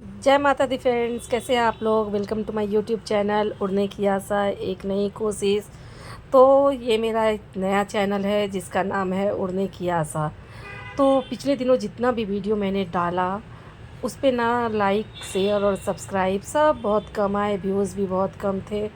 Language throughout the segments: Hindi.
जय माता दी फ्रेंड्स, कैसे हैं आप लोग। Welcome to my YouTube channel उड़ने की आशा एक नई कोशिश। तो ये मेरा एक नया चैनल है जिसका नाम है उड़ने की आशा। तो पिछले दिनों जितना भी वीडियो मैंने डाला उस पे ना लाइक शेयर और सब्सक्राइब सब बहुत कम आए, व्यूज़ भी बहुत कम थे।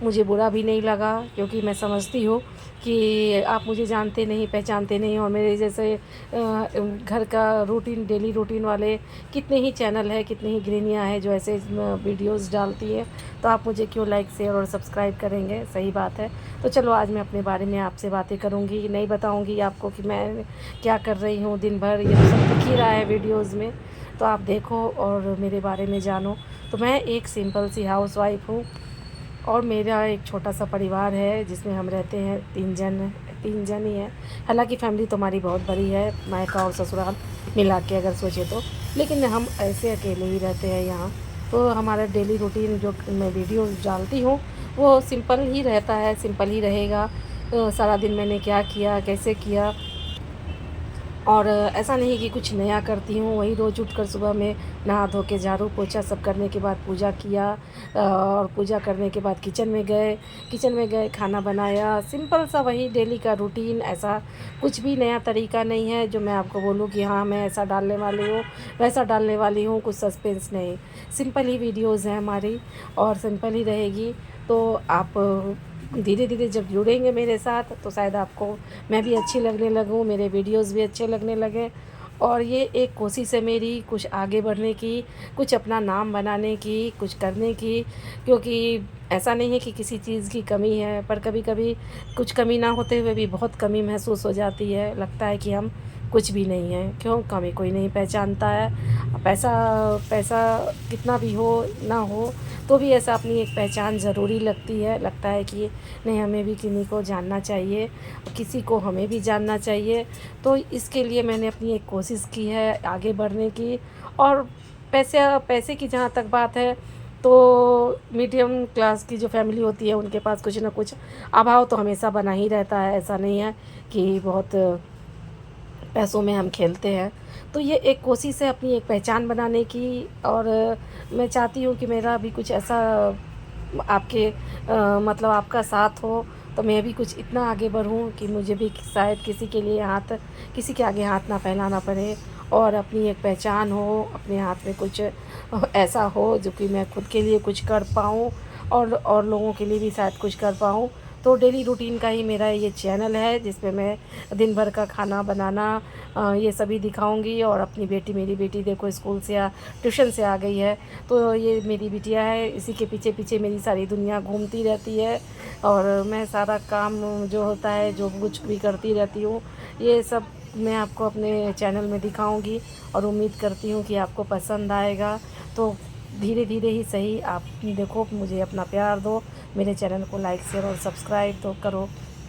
मुझे बुरा भी नहीं लगा क्योंकि मैं समझती हूँ कि आप मुझे जानते नहीं पहचानते नहीं, और मेरे जैसे घर का रूटीन डेली रूटीन वाले कितने ही चैनल है, कितनी ही गृहणियाँ हैं जो ऐसे वीडियोस डालती हैं। तो आप मुझे क्यों लाइक शेयर और सब्सक्राइब करेंगे, सही बात है। तो चलो आज मैं अपने बारे में आपसे बातें करूँगी, नहीं बताऊँगी आपको कि मैं क्या कर रही हूँ दिन भर, ये तो सब दिख ही रहा है वीडियोज़ में। तो आप देखो और मेरे बारे में जानो। तो मैं एक सिंपल सी हाउसवाइफ हूँ और मेरा एक छोटा सा परिवार है जिसमें हम रहते हैं 3 जन ही हैं। हालांकि फैमिली तो हमारी बहुत बड़ी है, मायका और ससुराल मिला के अगर सोचे तो, लेकिन हम ऐसे अकेले ही रहते हैं यहाँ। तो हमारा डेली रूटीन जो मैं वीडियो डालती हूँ वो सिंपल ही रहता है, सिंपल ही रहेगा। सारा दिन मैंने क्या किया, कैसे किया, और ऐसा नहीं कि कुछ नया करती हूँ। वही रोज़ उठकर सुबह में नहा धो के झाड़ू पोछा सब करने के बाद पूजा किया, और पूजा करने के बाद किचन में गए खाना बनाया। सिंपल सा वही डेली का रूटीन, ऐसा कुछ भी नया तरीका नहीं है जो मैं आपको बोलूँ कि हाँ मैं ऐसा डालने वाली हूँ वैसा डालने वाली हूँ, कुछ सस्पेंस नहीं। सिंपल ही वीडियोज़ हैं हमारी और सिंपल ही रहेगी। तो आप धीरे धीरे जब जुड़ेंगे मेरे साथ तो शायद आपको मैं भी अच्छी लगने लगूँ, मेरे वीडियोस भी अच्छे लगने लगें। और ये एक कोशिश है मेरी कुछ आगे बढ़ने की, कुछ अपना नाम बनाने की, कुछ करने की। क्योंकि ऐसा नहीं है कि किसी चीज़ की कमी है, पर कभी कभी कुछ कमी ना होते हुए भी बहुत कमी महसूस हो जाती है। लगता है कि हम कुछ भी नहीं हैं, क्यों कमी कोई नहीं पहचानता है। पैसा पैसा कितना भी हो ना हो तो भी ऐसा अपनी एक पहचान ज़रूरी लगती है। लगता है कि नहीं, हमें भी किन्हीं को जानना चाहिए, किसी को हमें भी जानना चाहिए। तो इसके लिए मैंने अपनी एक कोशिश की है आगे बढ़ने की। और पैसे पैसे की जहाँ तक बात है तो मीडियम क्लास की जो फैमिली होती है उनके पास कुछ ना कुछ अभाव तो हमेशा बना ही रहता है। ऐसा नहीं है कि बहुत पैसों में हम खेलते हैं। तो ये एक कोशिश है अपनी एक पहचान बनाने की। और मैं चाहती हूँ कि मेरा भी कुछ ऐसा आपके मतलब आपका साथ हो, तो मैं भी कुछ इतना आगे बढ़ूँ कि मुझे भी शायद किसी के आगे हाथ ना फैलाना पड़े, और अपनी एक पहचान हो, अपने हाथ में कुछ ऐसा हो जो कि मैं खुद के लिए कुछ कर पाऊँ और लोगों के लिए भी शायद कुछ कर पाऊँ। तो डेली रूटीन का ही मेरा ये चैनल है जिसमें मैं दिन भर का खाना बनाना ये सभी दिखाऊंगी। और अपनी बेटी, मेरी बेटी देखो स्कूल से ट्यूशन से आ गई है, तो ये मेरी बिटिया है, इसी के पीछे पीछे मेरी सारी दुनिया घूमती रहती है। और मैं सारा काम जो होता है, जो कुछ भी करती रहती हूँ, ये सब मैं आपको अपने चैनल में दिखाऊंगी। और उम्मीद करती हूँ कि आपको पसंद आएगा। तो धीरे धीरे ही सही, आप देखो, मुझे अपना प्यार दो, मेरे चैनल को लाइक शेयर और सब्सक्राइब तो करो।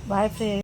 Bye friend.